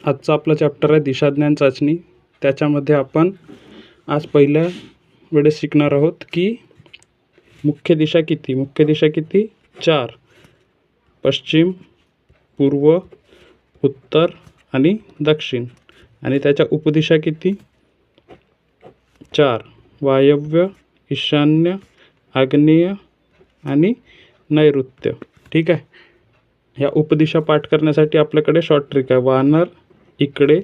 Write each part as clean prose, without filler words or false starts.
आजचा आपला चॅप्टर आहे दिशाज्ञान चाचणी. त्याच्यामध्ये आपण आज पहिल्या वेळेस शिकणार आहोत की मुख्य दिशा किती 4. पश्चिम, पूर्व, उत्तर आणि दक्षिण. आणि त्याच्या उपदिशा किती 4. वायव्य, ईशान्य, आग्नेय आणि नैऋत्य. ठीक आहे. ह्या उपदिशा पाठ करण्यासाठी आपल्याकडे शॉर्ट ट्रिक आहे. वानर इकडे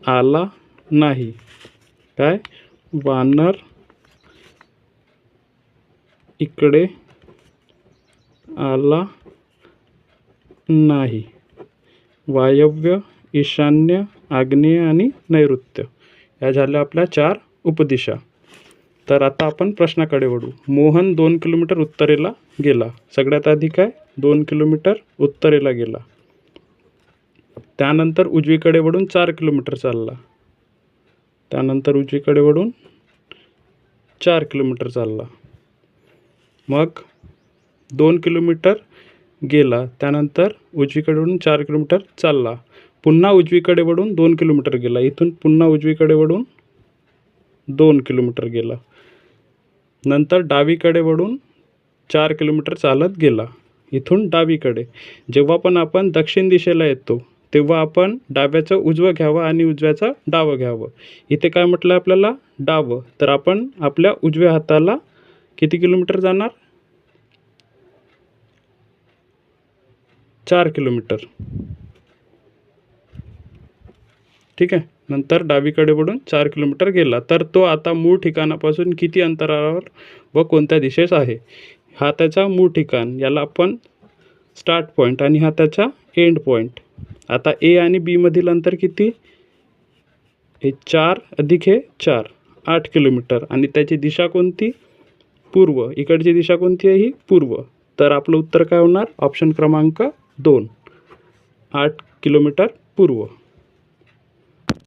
आला नाही. काय? वानर इकडे आला नाही. वायव्य, ईशान्य, आग्नेय आणि नैऋत्य या झाल्या आपल्या 4 उपदिशा. तर आता आपण प्रश्नाकडे वळू. मोहन 2 किलोमीटर उत्तरेला गेला. सगळ्यात आधी काय 2 किलोमीटर उत्तरेला गेला. त्यानंतर उजवीकडे वळून 4 किलोमीटर चालला. त्यानंतर उजवीकडे वळून 4 किलोमीटर चालला. मग 2 किलोमीटर गेला. त्यानंतर उजवीकडे वळून 4 किलोमीटर चालला. पुन्हा उजवीकडे वळून 2 किलोमीटर गेला. इथून पुन्हा उजवीकडे वळून 2 किलोमीटर गेला. नंतर डावीकडे वळून 4 किलोमीटर चालत गेला. इथून डावीकडे. जेव्हा पण आपण दक्षिण दिशेला येतो तेव्हा आपण डाव्याचं उजवं घ्यावं आणि उजव्याचं डावं घ्यावं. इथे काय म्हटलं आपल्याला? डावं. तर आपण आपल्या उजव्या हाताला किती किलोमीटर जाणार? 4 किलोमीटर. ठीक आहे. नंतर डावीकडे वळून 4 किलोमीटर गेला. तर तो आता मूळ ठिकाणापासून किती अंतरावर व कोणत्या दिशेस आहे? हा त्याचा मूळ ठिकाण, याला आपण स्टार्ट पॉईंट, आणि हा त्याचा एंड पॉईंट. आता ए आणि बी मधील अंतर किती? हे 4 अधिक हे 4, 8 किलोमीटर. आणि त्याची दिशा कोणती? पूर्व. इकडची दिशा कोणती आहे? ही पूर्व. तर आपलं उत्तर काय होणार? ऑप्शन क्रमांक 2, 8 किलोमीटर पूर्व.